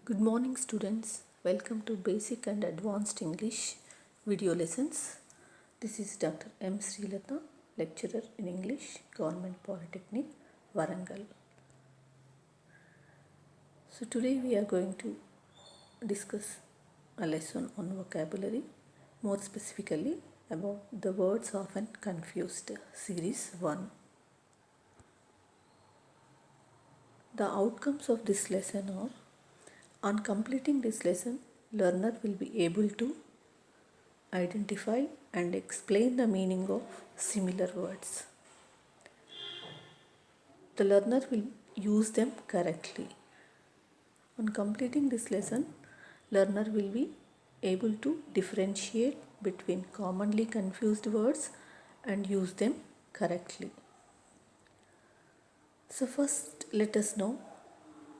Good morning, students. Welcome to Basic and Advanced English video lessons. This is Dr. M. Srilata, lecturer in English, Government Polytechnic, Warangal. So today we are going to discuss a lesson on vocabulary, more specifically about the words often confused, series 1. The outcomes of this lesson are: on completing this lesson, learner will be able to identify and explain the meaning of similar words. The learner will use them correctly. On completing this lesson, learner will be able to differentiate between commonly confused words and use them correctly. So first, let us know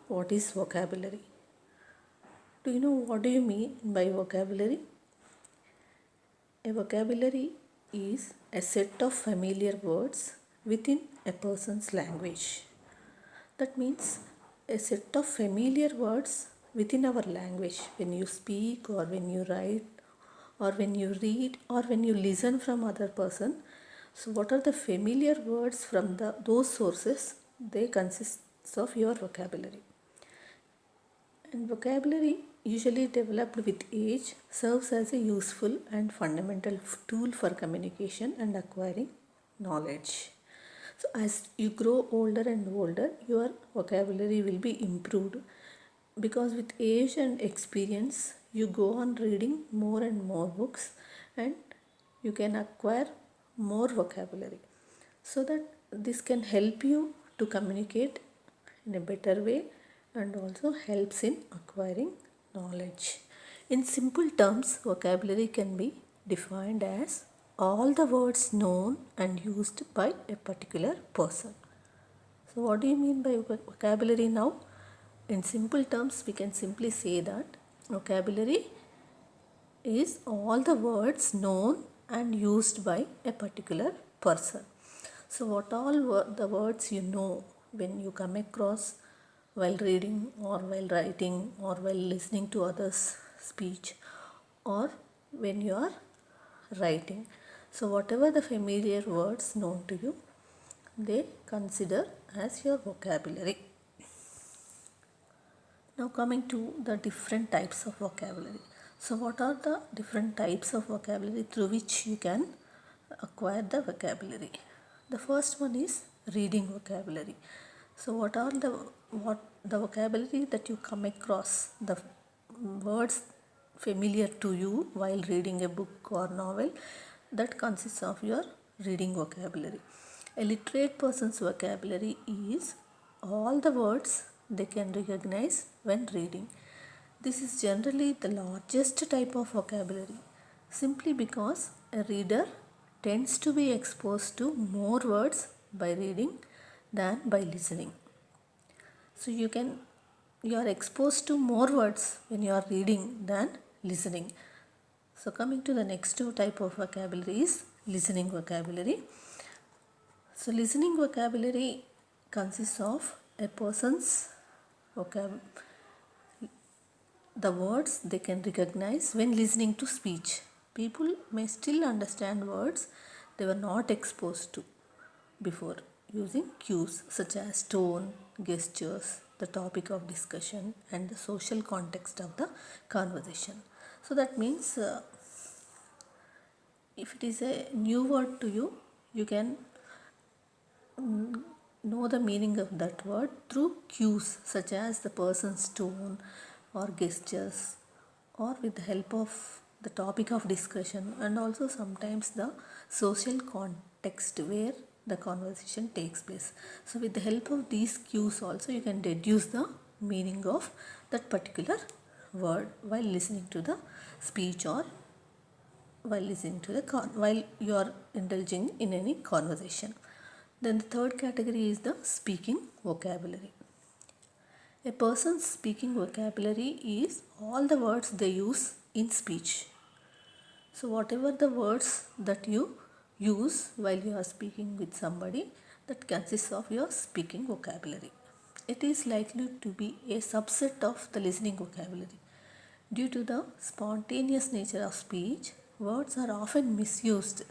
what is vocabulary. Do you know what do you mean by vocabulary? A vocabulary is a set of familiar words within a person's language. That means a set of familiar words within our language. When you speak or when you write or when you read or when you listen from other person, so what are the familiar words from those sources? They consist of your vocabulary. And vocabulary, usually developed with age, serves as a useful and fundamental tool for communication and acquiring knowledge. So as you grow older and older, your vocabulary will be improved, because with age and experience you go on reading more and more books and you can acquire more vocabulary, so that this can help you to communicate in a better way and also helps in acquiring knowledge. In simple terms, vocabulary can be defined as all the words known and used by a particular person. So what do you mean by vocabulary now? In simple terms, we can simply say that vocabulary is all the words known and used by a particular person. So what all the words you know when you come across while reading or while writing or while listening to others' speech or when you are writing. So whatever the familiar words known to you, they consider as your vocabulary. Now coming to the different types of vocabulary. So what are the different types of vocabulary through which you can acquire the vocabulary? The first one is reading vocabulary. So what the vocabulary that you come across, the words familiar to you while reading a book or novel, that consists of your reading vocabulary. A literate person's vocabulary is all the words they can recognize when reading. This is generally the largest type of vocabulary, simply because a reader tends to be exposed to more words by reading than by listening. So you are exposed to more words when you are reading than listening. So coming to the next type of vocabulary is listening vocabulary. So listening vocabulary consists of a person's the words they can recognize when listening to speech. People may still understand words they were not exposed to before using cues such as tone, gestures, the topic of discussion, and the social context of the conversation. So that means if it is a new word to you, you can know the meaning of that word through cues such as the person's tone or gestures, or with the help of the topic of discussion, and also sometimes the social context where the conversation takes place. So with the help of these cues also you can deduce the meaning of that particular word while listening to the speech or while listening to while you are indulging in any conversation. Then the third category is the speaking vocabulary. A person's speaking vocabulary is all the words they use in speech. So whatever the words that you use while you are speaking with somebody, that consists of your speaking vocabulary. it is likely to be a subset of the listening vocabulary. Due to the spontaneous nature of speech, words are often misused.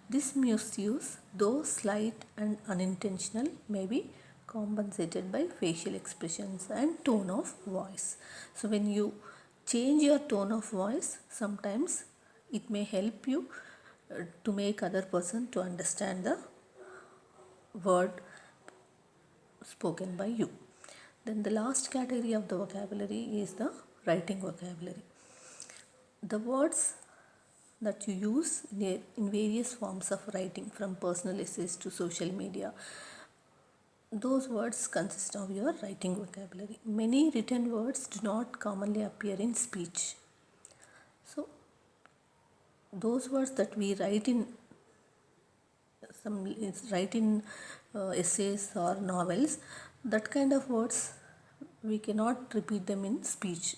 This misuse, though slight and unintentional, may be compensated by facial expressions and tone of voice. So, when you change your tone of voice, sometimes it may help you to make other person to understand the word spoken by you. Then the last category of the vocabulary is the writing vocabulary. The words that you use in various forms of writing, from personal essays to social media, those words consist of your writing vocabulary. Many written words do not commonly appear in speech. So those words that we write in essays or novels, that kind of words we cannot repeat them in speech,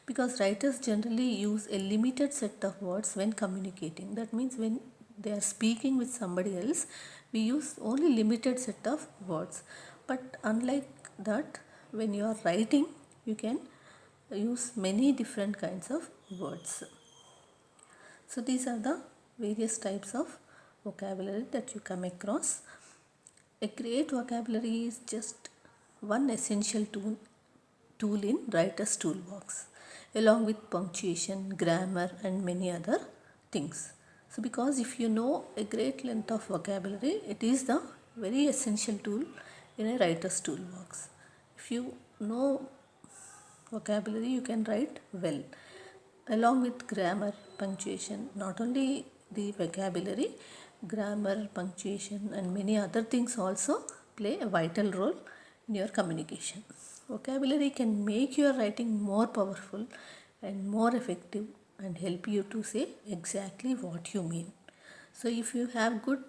because writers generally use a limited set of words when communicating. That means when they are speaking with somebody else, we use only limited set of words. But unlike that, when you are writing, you can use many different kinds of words. So these are the various types of vocabulary that you come across. A great vocabulary is just one essential tool in writer's toolbox, along with punctuation, grammar, and many other things. So because if you know a great length of vocabulary, it is the very essential tool in a writer's toolbox. If you know vocabulary, you can write well, along with grammar, punctuation. Not only the vocabulary, grammar, punctuation, and many other things also play a vital role in your communication. Vocabulary can make your writing more powerful and more effective and help you to say exactly what you mean. So if you have good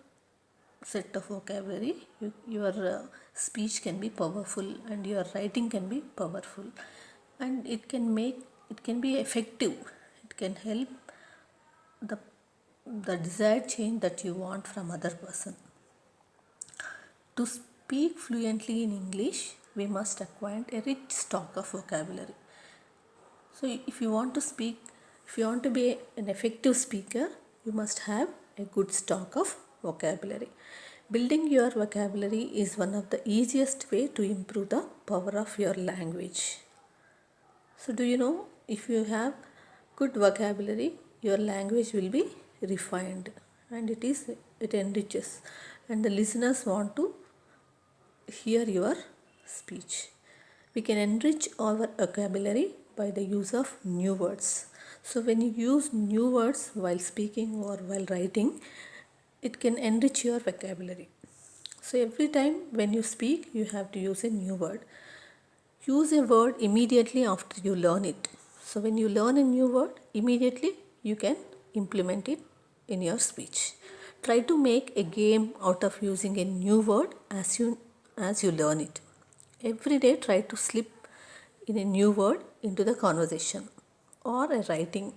set of vocabulary, your speech can be powerful and your writing can be powerful, and it can be effective. It can help the desired change that you want from other person. To speak fluently in English, we must acquire a rich stock of vocabulary. So if you want to be an effective speaker, you must have a good stock of vocabulary. Building your vocabulary is one of the easiest way to improve the power of your language. So do you know, if you have good vocabulary, your language will be refined and it enriches, and the listeners want to hear your speech. We can enrich our vocabulary by the use of new words. So when you use new words while speaking or while writing, it can enrich your vocabulary. So every time when you speak, you have to use a new word. Use a word immediately after you learn it. So when you learn a new word, immediately you can implement it in your speech. Try to make a game out of using a new word as you learn it. Every day try to slip in a new word into the conversation or a writing,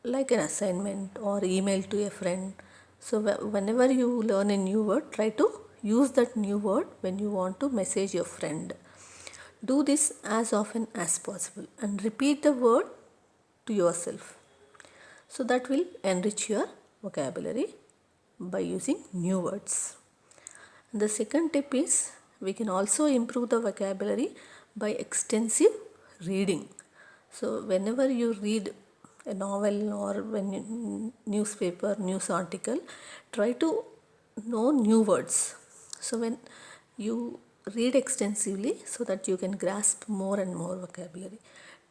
like an assignment or email to a friend. So whenever you learn a new word, try to use that new word when you want to message your friend. Do this as often as possible and repeat the word to yourself. So that will enrich your vocabulary by using new words. And the second tip is, we can also improve the vocabulary by extensive reading. So whenever you read a novel or newspaper, news article, try to know new words. So when you read extensively, so that you can grasp more and more vocabulary.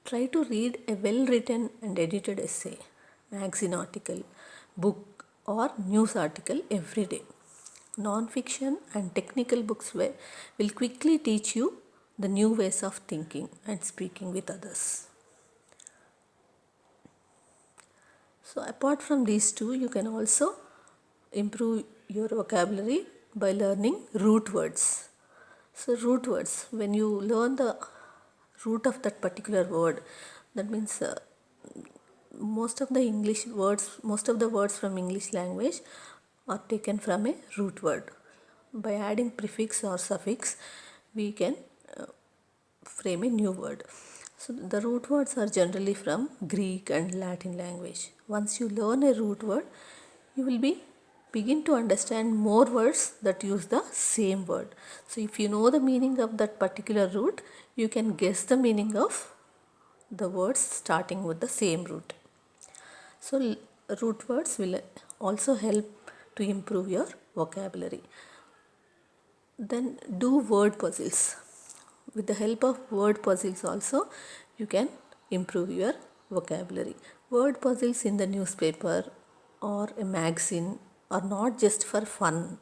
Try to read a well written and edited essay, magazine article, book, or news article every day. Non-fiction and technical books will quickly teach you the new ways of thinking and speaking with others. So apart from these two, you can also improve your vocabulary by learning root words. So root words, when you learn the root of that particular word, that means most of the words from English language are taken from a root word. By adding prefix or suffix, we can frame a new word. So the root words are generally from Greek and Latin language. Once you learn a root word, you will begin to understand more words that use the same word. So if you know the meaning of that particular root, you can guess the meaning of the words starting with the same root. So root words will also help to improve your vocabulary. Then do word puzzles. With the help of word puzzles also, you can improve your vocabulary. Word puzzles in the newspaper or a magazine are not just for fun.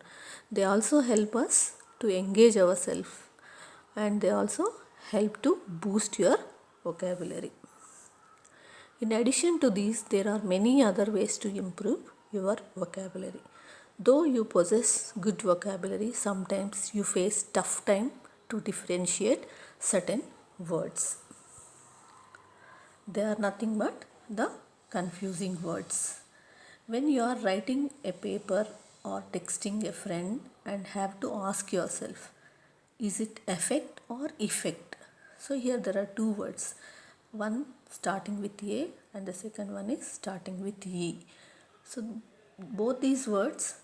They also help us to engage ourselves, and they also help to boost your vocabulary. In addition to these, there are many other ways to improve your vocabulary. Though you possess good vocabulary, sometimes you face tough time to differentiate certain words. They are nothing but the confusing words. When you are writing a paper or texting a friend and have to ask yourself, is it affect or effect? So here there are two words, one starting with A and the second one is starting with E. So both these words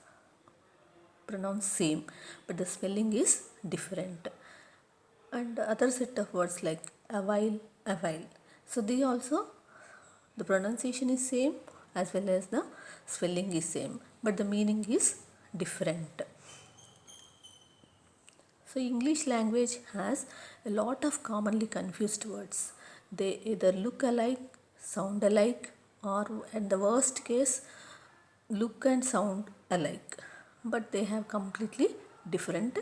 pronounce same, but the spelling is different. And other set of words like a while. So they also, the pronunciation is same as well as the spelling is same, but the meaning is different. So English language has a lot of commonly confused words. They either look alike, sound alike, or at the worst case look and sound alike, but they have completely different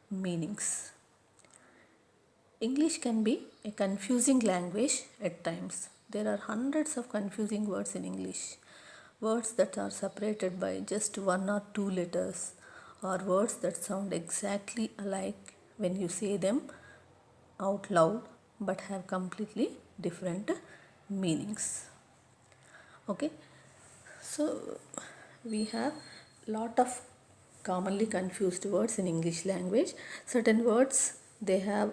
meanings. English can be a confusing language at times. There are hundreds of confusing words in English. Words that are separated by just one or two letters, or words that sound exactly alike when you say them out loud but have completely different meanings. Okay, so we have lot of commonly confused words in English language. Certain words they have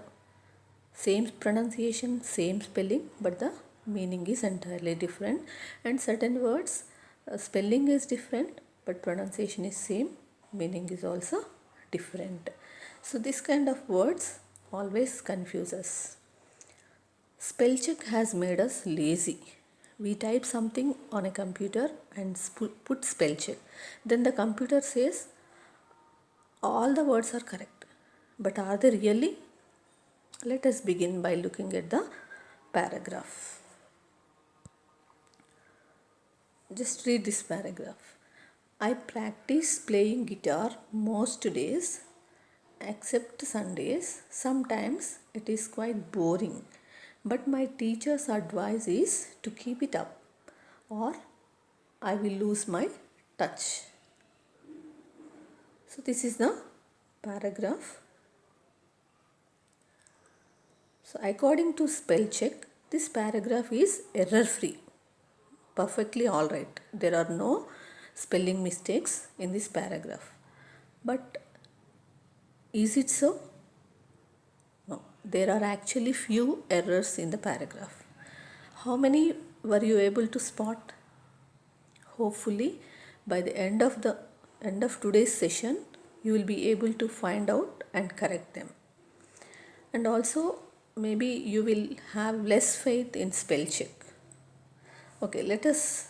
same pronunciation, same spelling, but the meaning is entirely different. And certain words spelling is different but pronunciation is same, meaning is also different. So this kind of words always confuse us. Spell check has made us lazy. We type something on a computer and put spell check. Then the computer says all the words are correct. But are they really? Let us begin by looking at the paragraph. Just read this paragraph. I practice playing guitar most days except Sundays. Sometimes it is quite boring, but my teacher's advice is to keep it up or I will lose my touch. So this is the paragraph. So according to spell check, this paragraph is error free. Perfectly alright. There are no spelling mistakes in this paragraph. But is it so? No. There are actually few errors in the paragraph. How many were you able to spot? Hopefully by the end of today's session you will be able to find out and correct them. And also maybe you will have less faith in spell check. Okay, let us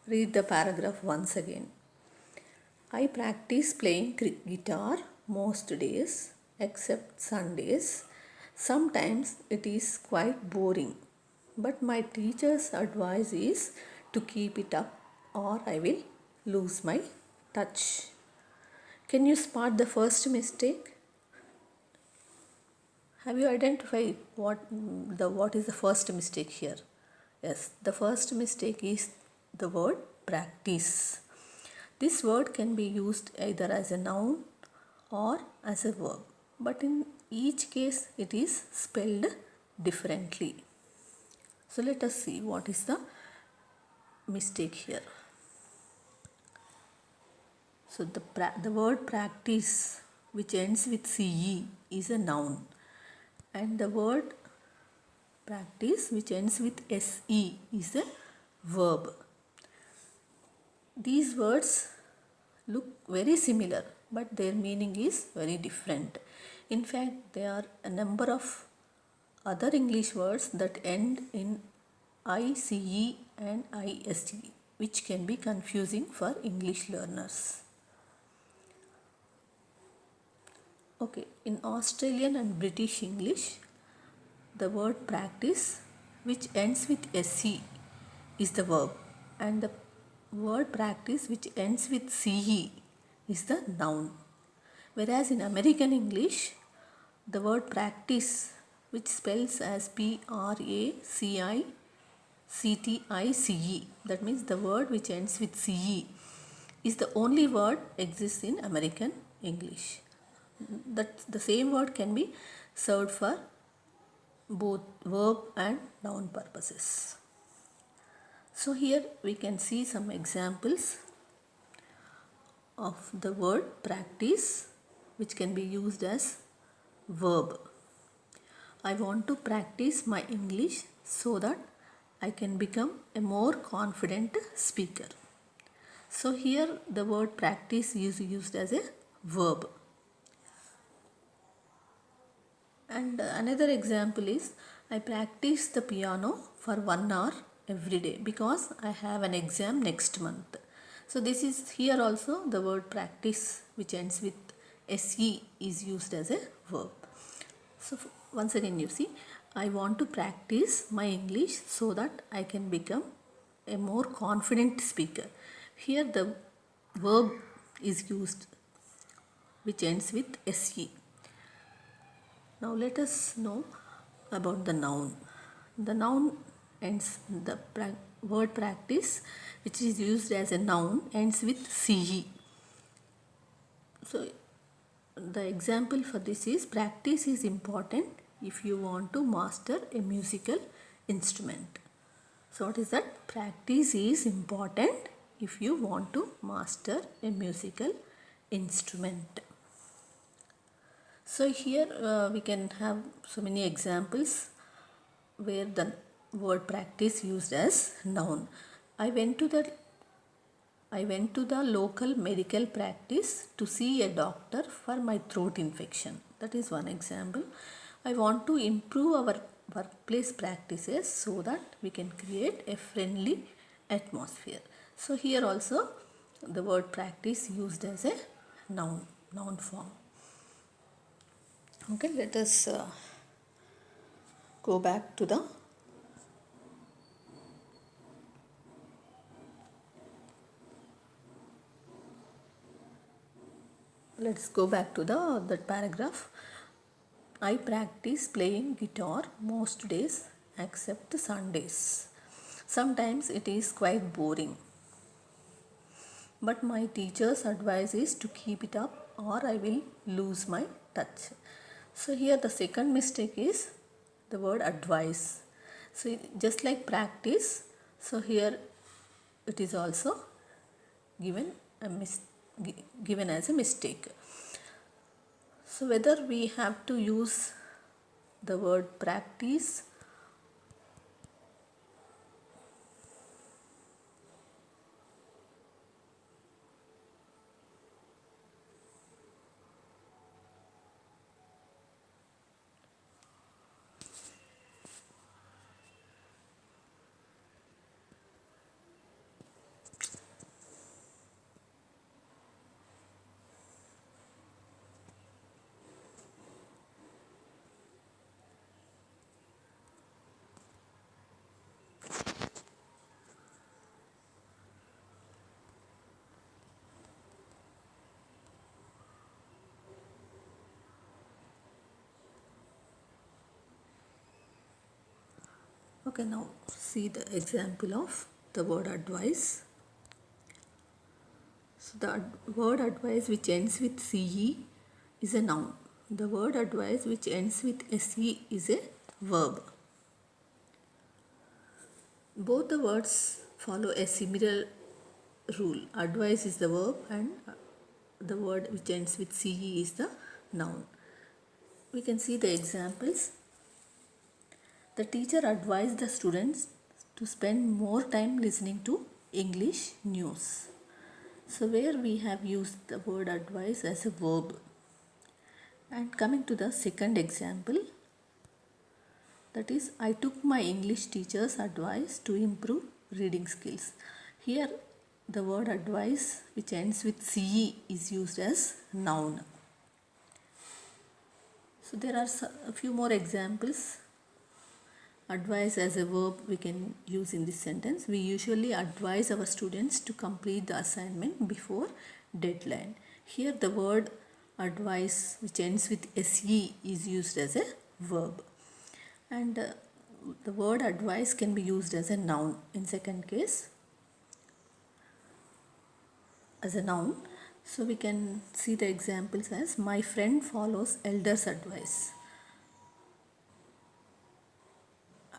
read the paragraph once again. I practice playing guitar most days except Sundays. Sometimes it is quite boring, but my teacher's advice is to keep it up or I will lose my touch. Can you spot the first mistake? Have you identified what is the first mistake here? Yes, the first mistake is the word practice. This word can be used either as a noun or as a verb, but in each case it is spelled differently. So let us see what is the mistake here. So the word practice which ends with CE is a noun. And the word practice which ends with se is a verb. These words look very similar, but their meaning is very different. In fact, there are a number of other English words that end in ICE and ISE, which can be confusing for English learners. Okay, in Australian and British English, the word practice which ends with SE is the verb, and the word practice which ends with CE is the noun. Whereas in American English, the word practice which spells as PRACICTICE, that means the word which ends with CE, is the only word exists in American English. That the same word can be served for both verb and noun purposes. So here we can see some examples of the word practice which can be used as verb. I want to practice my English so that I can become a more confident speaker. So here the word practice is used as a verb. And another example is I practice the piano for 1 hour every day because I have an exam next month. So this is here also the word practice which ends with se is used as a verb. So once again you see, I want to practice my English so that I can become a more confident speaker. Here the verb is used which ends with se. Now let us know about the noun. The noun ends, the word practice which is used as a noun ends with ce. So the example for this is practice is important if you want to master a musical instrument. So what is that? Practice is important if you want to master a musical instrument. So here we can have so many examples where the word practice used as noun. I went to the local medical practice to see a doctor for my throat infection. That is one example. I want to improve our workplace practices so that we can create a friendly atmosphere. So here also the word practice used as a noun form. Okay, let us go back to the that paragraph. I practice playing guitar most days except Sundays. Sometimes it is quite boring, but my teacher's advice is to keep it up or I will lose my touch. So here the second mistake is the word advice. So just like practice, so here it is also given as a mistake. So whether we have to use the word practice Okay, now see the example of the word advice. So the word advice which ends with ce is a noun. The word advice which ends with se is a verb. Both the words follow a similar rule. Advice is the verb and the word which ends with ce is the noun. We can see the examples. The teacher advised the students to spend more time listening to English news. So where we have used the word advise as a verb. And coming to the second example, that is, I took my English teacher's advice to improve reading skills. Here the word advice which ends with CE is used as noun. So there are a few more examples. Advise as a verb we can use in this sentence. We usually advise our students to complete the assignment before deadline. Here the word advise which ends with SE is used as a verb. And the word advice can be used as a noun in second case, as a noun. So we can see the examples as my friend follows elders' advice.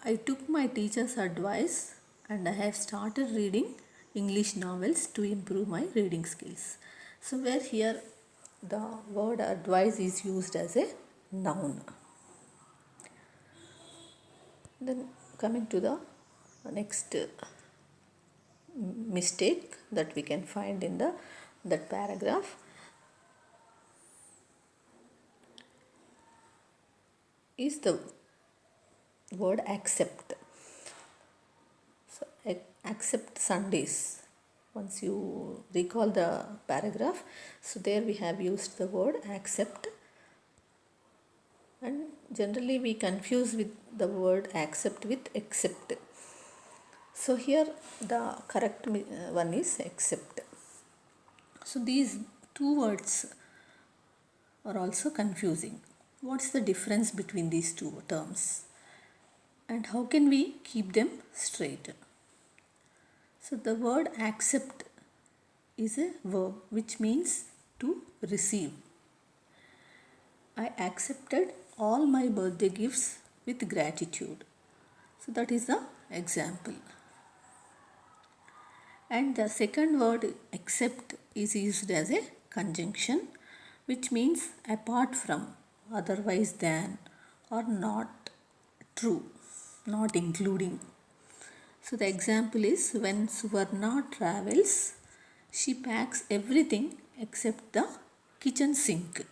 I took my teacher's advice and I have started reading English novels to improve my reading skills. So where here the word advice is used as a noun. Then coming to the next mistake that we can find in that paragraph. Is the word accept. So accept Sundays. Once you recall the paragraph, so there we have used the word accept, and generally we confuse with the word accept with accept. So here the correct one is accept. So these two words are also confusing. What's the difference between these two terms? And how can we keep them straight? So the word accept is a verb which means to receive. I accepted all my birthday gifts with gratitude. So that is the example. And the second word accept is used as a conjunction which means apart from, otherwise than, or not true, not including. So the example is when Suvarna travels, she packs everything except the kitchen sink.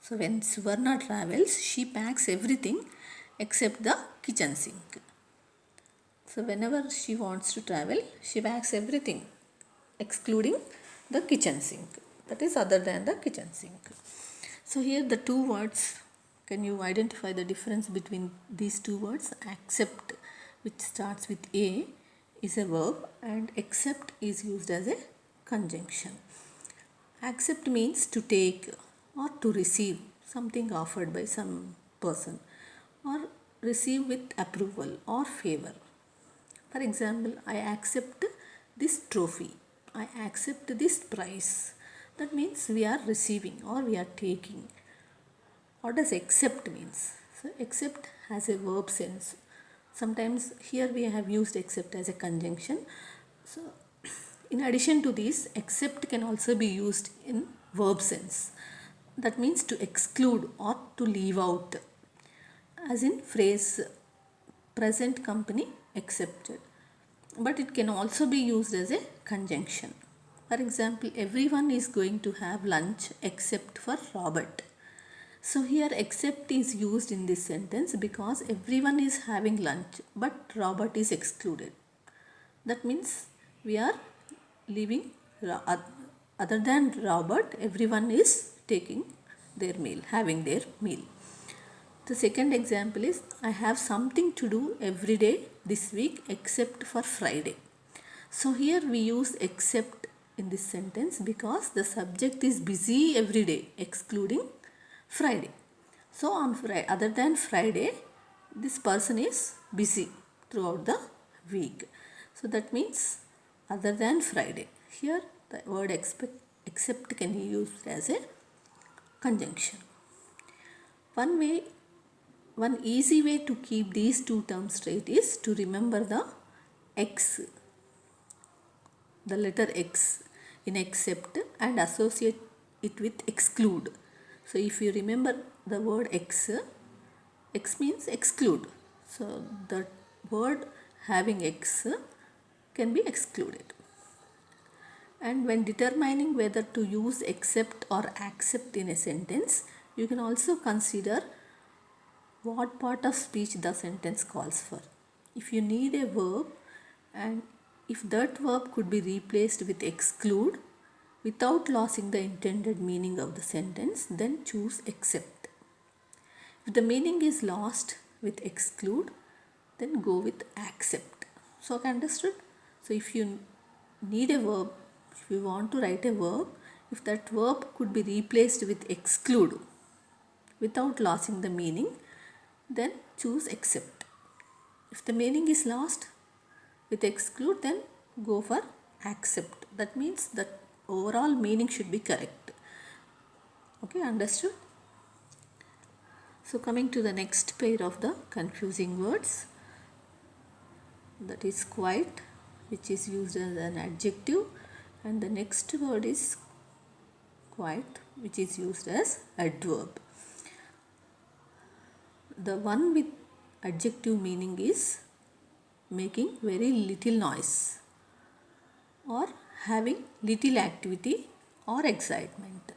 So when Suvarna travels, she packs everything except the kitchen sink. So whenever she wants to travel, she packs everything excluding the kitchen sink. That is other than the kitchen sink. So here the two words, can you identify the difference between these two words? Accept, which starts with A, is a verb, and accept is used as a conjunction. Accept means to take or to receive something offered by some person, or receive with approval or favor. For example, I accept this trophy. I accept this prize. That means we are receiving or we are taking. What does accept means? So accept has a verb sense. Sometimes here we have used accept as a conjunction. So in addition to this, accept can also be used in verb sense. That means to exclude or to leave out. As in phrase present company accepted. But it can also be used as a conjunction. For example, everyone is going to have lunch except for Robert. So here except is used in this sentence because everyone is having lunch but Robert is excluded. That means we are leaving, other than Robert, everyone is taking their meal, having their meal. The second example is I have something to do every day this week except for Friday. So here we use except in this sentence because the subject is busy every day excluding Friday. So on Friday, other than Friday, this person is busy throughout the week. So that means other than Friday. Here the word except can be used as a conjunction. One easy way to keep these two terms straight is to remember the X, the letter X in accept, and associate it with exclude. So if you remember the word X, X means exclude. So the word having X can be excluded. And when determining whether to use except or accept in a sentence, you can also consider what part of speech the sentence calls for. If you need a verb and if that verb could be replaced with exclude without losing the intended meaning of the sentence, then choose except. If the meaning is lost with exclude, then go with accept. So understood? So if you need a verb, if you want to write a verb, if that verb could be replaced with exclude without losing the meaning, then choose accept. If the meaning is lost with exclude, then go for accept. That means that overall meaning should be correct. Okay, understood? So coming to the next pair of the confusing words, that is quite, which is used as an adjective, and the next word is quite, which is used as adverb. The one with adjective meaning is making very little noise or having little activity or excitement.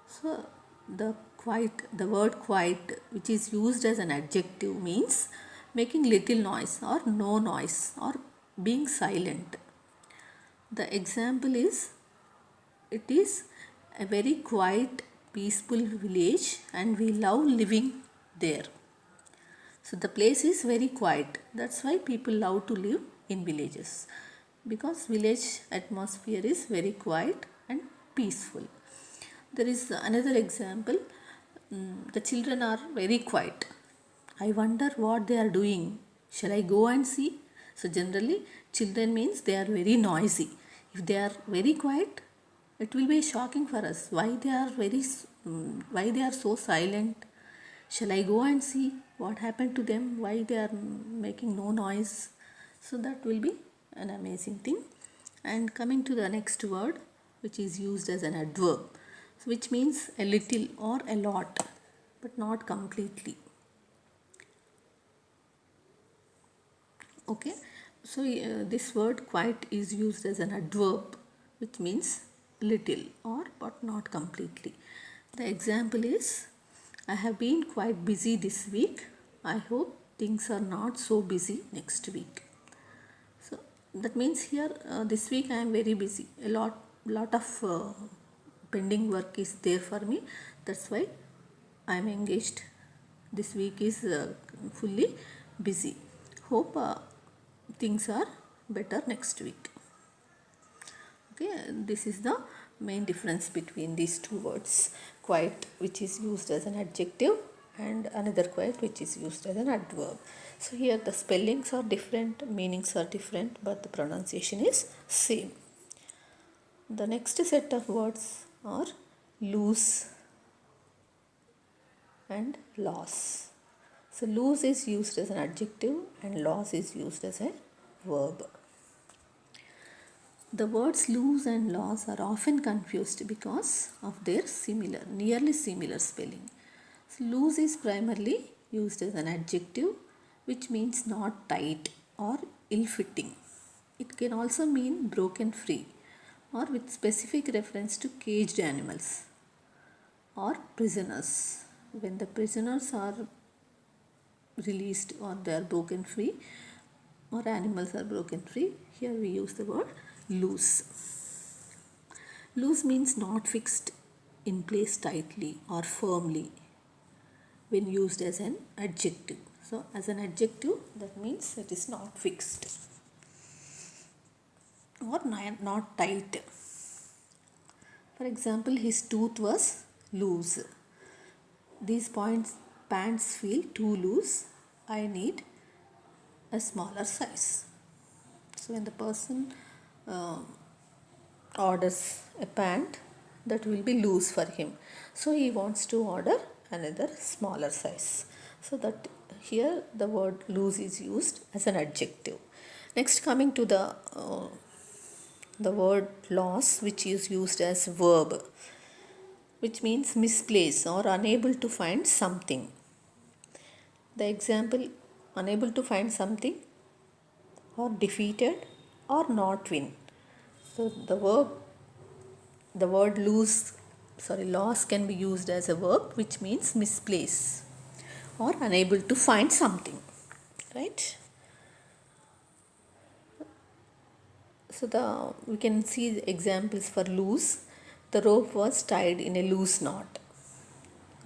So the word quite, which is used as an adjective, means making little noise or no noise or being silent. The example is, it is a very quiet, peaceful village and we love living there. So the place is very quiet. That's why people love to live in villages, because village atmosphere is very quiet and peaceful. There is another example. The children are very quiet. I wonder what they are doing. Shall I go and see? So generally, children means they are very noisy. If they are very quiet, it will be shocking for us. Why they are why they are so silent? Shall I go and see what happened to them? Why they are making no noise? So that will be an amazing thing. And coming to the next word, which is used as an adverb, which means a little or a lot, but not completely. Okay, so this word quite is used as an adverb, which means little or but not completely. The example is, I have been quite busy this week. I hope things are not so busy next week. So that means here this week I am very busy. A lot of pending work is there for me. That's why I am engaged. This week is fully busy. Hope things are better next week. Okay, this is the main difference between these two words, quite, which is used as an adjective, and another quite, which is used as an adverb. So here the spellings are different, meanings are different, but the pronunciation is same. The next set of words are loose and loss. So loose is used as an adjective and loss is used as a verb. The words loose and loss are often confused because of their nearly similar spelling. So loose is primarily used as an adjective, which means not tight or ill-fitting. It can also mean broken free or with specific reference to caged animals or prisoners. When the prisoners are released or they are broken free or animals are broken free, here we use the word loose. Loose means not fixed in place tightly or firmly when used as an adjective. So as an adjective, that means it is not fixed or not tight. For example, his tooth was loose. These pants feel too loose. I need a smaller size. So when the person orders a pant, that will be loose for him, so he wants to order another smaller size. So that here the word loose is used as an adjective. Next, coming to the word loss, which is used as verb, which means misplace or unable to find something. The example, unable to find something, or defeated, or not win. So the word loss can be used as a verb, which means misplace or unable to find something, right? So we can see the examples for loose. The rope was tied in a loose knot.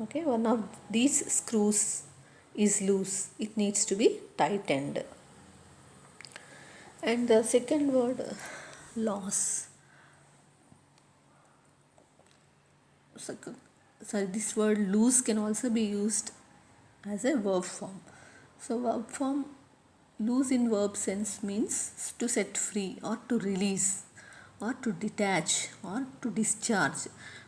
Okay, one of these screws is loose. It needs to be tightened. And the second word, loss. So, sorry, this word lose can also be used as a verb form. So verb form, lose in verb sense means to set free or to release or to detach or to discharge.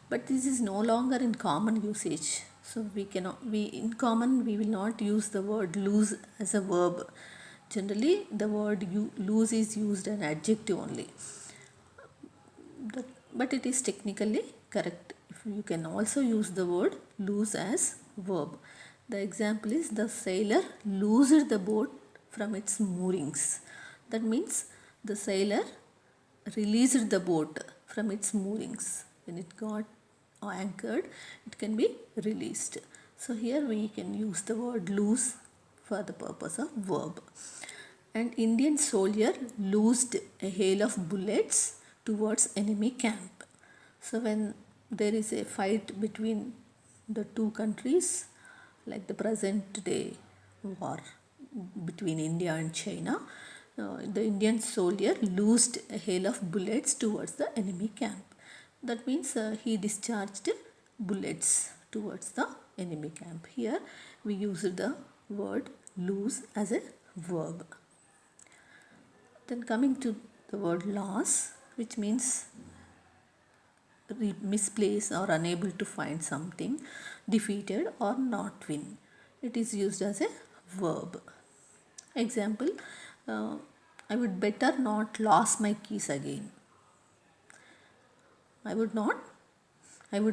But this is no longer in common usage. So we will not use the word lose as a verb. Generally the word lose is used an adjective only. But it is technically correct. If you can also use the word lose as verb. The example is the sailor loosed the boat from its moorings. That means the sailor released the boat from its moorings. When it got anchored, it can be released. So here we can use the word loose for the purpose of verb. An Indian soldier loosed a hail of bullets towards enemy camp. So when there is a fight between the two countries, like the present day war between India and China, the Indian soldier loosed a hail of bullets towards the enemy camp. That means he discharged bullets towards the enemy camp. Here we use the word loose as a verb. Then coming to the word loss, which means misplace or unable to find something, defeated or not win. It is used as a verb. Example, I would better not lose my keys again. I would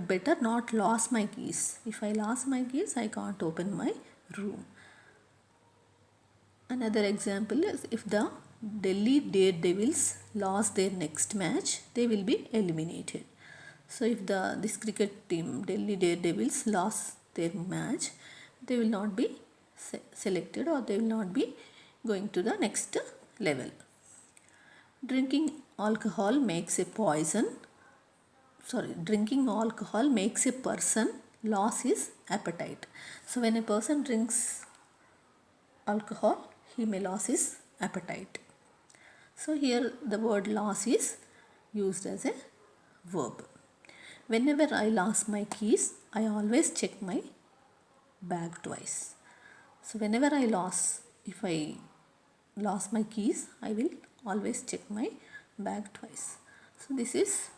better not lose my keys. If I lose my keys, I can't open my room. Another example is if the Delhi Daredevils lost their next match, they will be eliminated. So if this cricket team Delhi Daredevils lost their match, they will not be selected or they will not be going to the next level. Drinking alcohol makes a person lose his appetite. So when a person drinks alcohol, he may lose his appetite. So here the word loss is used as a verb. Whenever I lose my keys, I always check my bag twice. So whenever if I lost my keys, I will always check my bag twice. So this is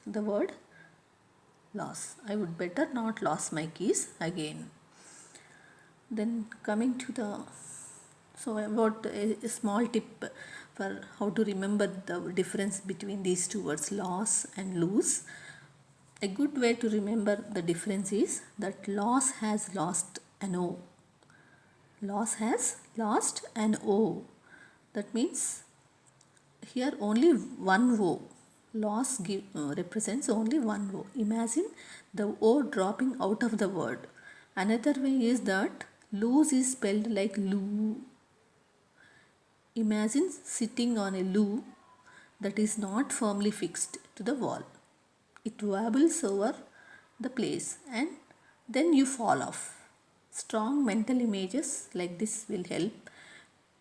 the word loss. I would better not lose my keys again. Then coming to about a small tip for how to remember the difference between these two words, loss and lose. A good way to remember the difference is that loss has lost an O. Loss has lost an O. That means here only one O. Loss represents only one O. Imagine the O dropping out of the word. Another way is that lose is spelled like loo. Imagine sitting on a loo that is not firmly fixed to the wall. It wobbles over the place and then you fall off. Strong mental images like this will help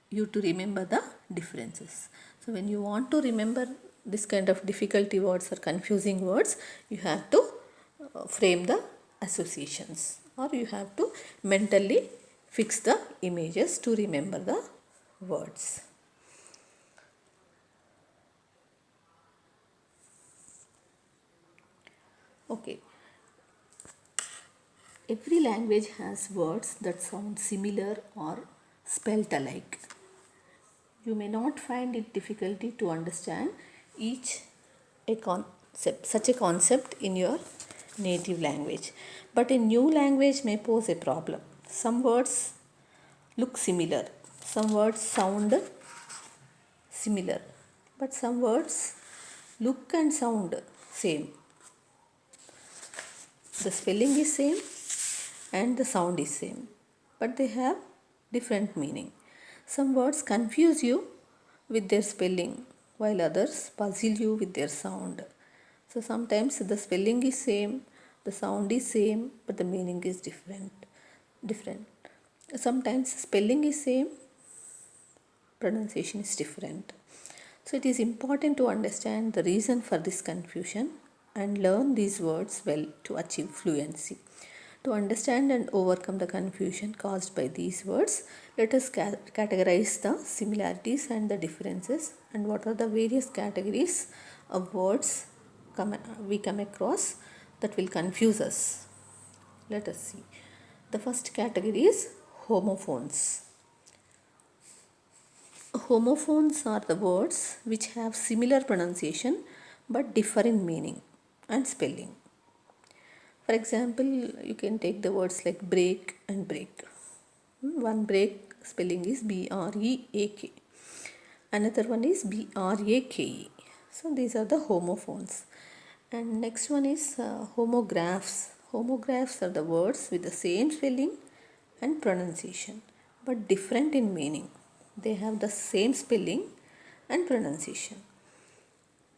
you to remember the differences. So when you want to remember this kind of difficulty words or confusing words, you have to frame the associations or you have to mentally fix the images to remember the words. Okay. Every language has words that sound similar or spelt alike. You may not find it difficulty to understand such a concept in your native language, but a new language may pose a problem. Some words look similar. Some words sound similar, but some words look and sound same. The spelling is same and the sound is same, but they have different meaning. Some words confuse you with their spelling, while others puzzle you with their sound. So sometimes the spelling is same, the sound is same, but the meaning is different. Sometimes spelling is same, pronunciation is different. So it is important to understand the reason for this confusion and learn these words well to achieve fluency. To understand and overcome the confusion caused by these words, let us categorize the similarities and the differences, and what are the various categories of words we come across that will confuse us. Let us see. The first category is homophones. Homophones are the words which have similar pronunciation but differ in meaning and spelling. For example, you can take the words like break and break. One break spelling is B-R-E-A-K. Another one is B-R-A-K-E. So these are the homophones. And next one is homographs. Homographs are the words with the same spelling and pronunciation but different in meaning. They have the same spelling and pronunciation.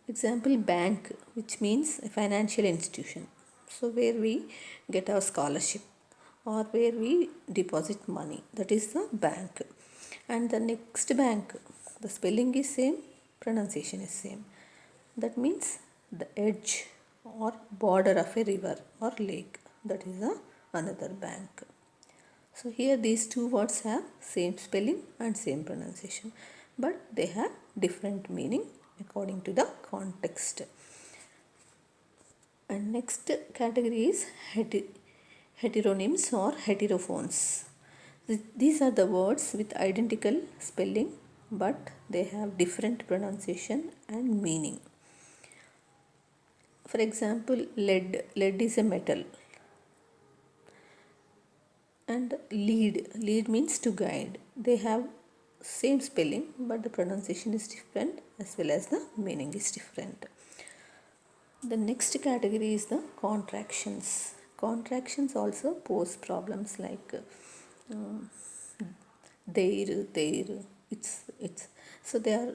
Example, bank, which means a financial institution. So where we get our scholarship or where we deposit money, that is the bank. And the next bank, the spelling is same, pronunciation is same. That means the edge or border of a river or lake, that is another bank. So here these two words have same spelling and same pronunciation, but they have different meaning according to the context. And next category is heteronyms or heterophones. These are the words with identical spelling but they have different pronunciation and meaning. For example, lead. Lead is a metal. And lead means to guide. They have same spelling but the pronunciation is different as well as the meaning is different. The next category is the contractions. Contractions also pose problems like their, it's. So they are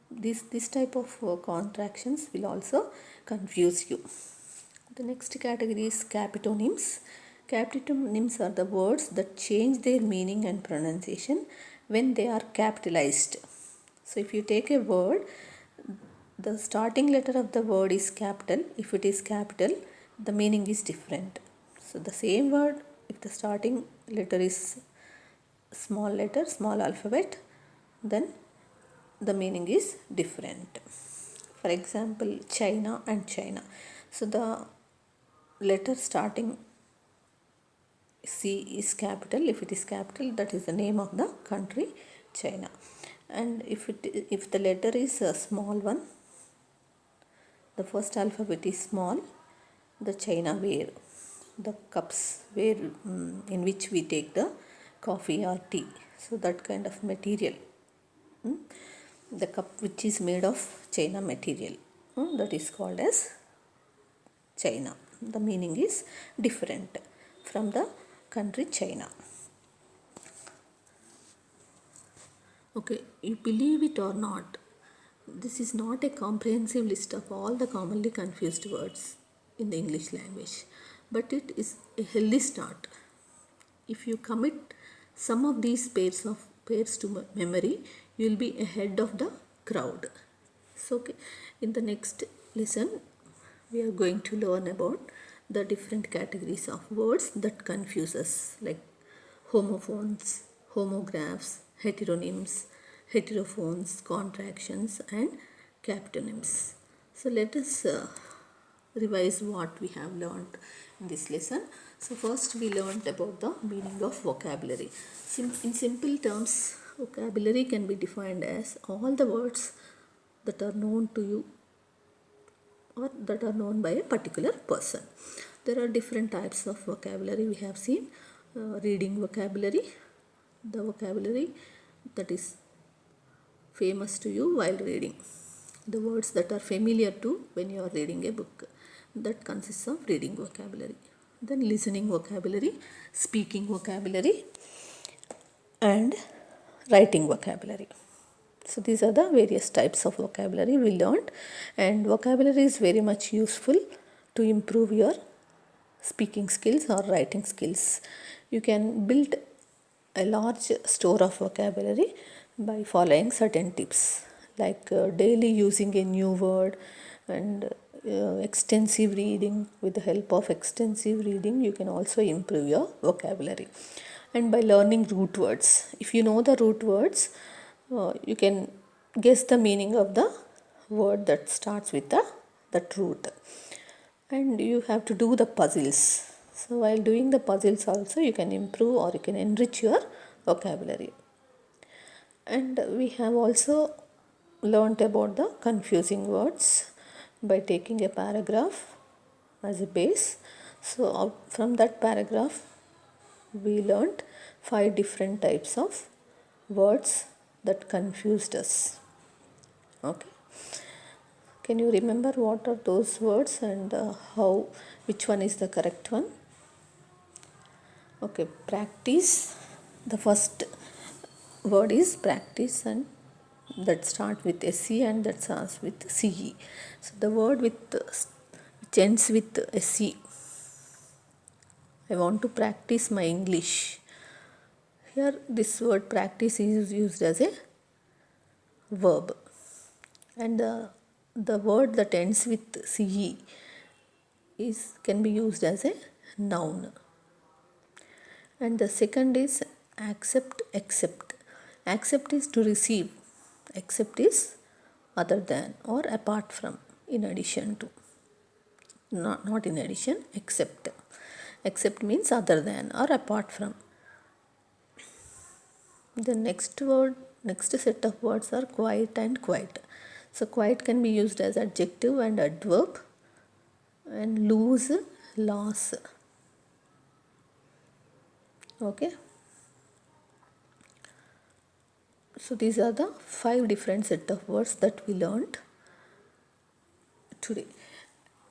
this type of contractions will also confuse you. The next category is capitonyms. Capitonyms are the words that change their meaning and pronunciation when they are capitalized. So if you take a word, the starting letter of the word is capital. If it is capital, the meaning is different. So the same word, if the starting letter is small letter, small alphabet, then the meaning is different. For example, China and China. So the letter starting C is capital. If it is capital, that is the name of the country, China. And if the letter is a small one, the first alphabet is small, the China ware, the cups where in which we take the coffee or tea. So that kind of material, the cup which is made of China material, that is called as China. The meaning is different from the country China. Okay, you believe it or not, this is not a comprehensive list of all the commonly confused words in the English language, but it is a healthy start. If you commit some of these pairs to memory, you will be ahead of the crowd. So, okay, in the next lesson, we are going to learn about the different categories of words that confuse us, like homophones, homographs, heteronyms, heterophones, contractions, and capitonyms. So let us revise what we have learned in this lesson. So first we learned about the meaning of vocabulary. In simple terms, vocabulary can be defined as all the words that are known to you or that are known by a particular person. There are different types of vocabulary we have seen. Reading vocabulary, the vocabulary that is famous to you while reading, the words that are familiar to when you are reading a book. That consists of reading vocabulary. Then listening vocabulary, speaking vocabulary, and writing vocabulary. So these are the various types of vocabulary we learned, and vocabulary is very much useful to improve your speaking skills or writing skills. You can build a large store of vocabulary by following certain tips, like daily using a new word, and extensive reading. With the help of extensive reading, you can also improve your vocabulary. And by learning root words, if you know the root words, you can guess the meaning of the word that starts with that root. And you have to do the puzzles. So while doing the puzzles also, you can improve or you can enrich your vocabulary. And we have also learnt about the confusing words by taking a paragraph as a base. So from that paragraph, we learnt 5 different types of words that confused us. Okay, can you remember what are those words and how, which one is the correct one? Okay, practice. The first word is practice, and that start with SE and that starts with CE. So the word which ends with SE. I want to practice my English. Here this word practice is used as a verb, and the word that ends with CE can be used as a noun. And the second is accept. Accept is to receive. Accept is other than or apart from, in addition to. Not in addition, except. Except means other than or apart from. The next set of words are quiet and quiet. So quiet can be used as adjective and adverb, and loose, loss. Okay. So these are the 5 different set of words that we learned today.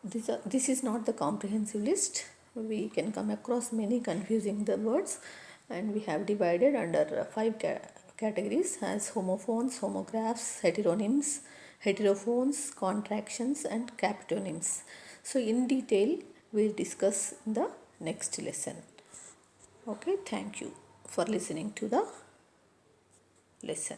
This is not the comprehensive list. We can come across many confusing the words, and we have divided under 5 categories as homophones, homographs, heteronyms, heterophones, contractions, and capitonyms. So in detail we'll discuss in the next lesson. Okay, thank you for listening to the lesson.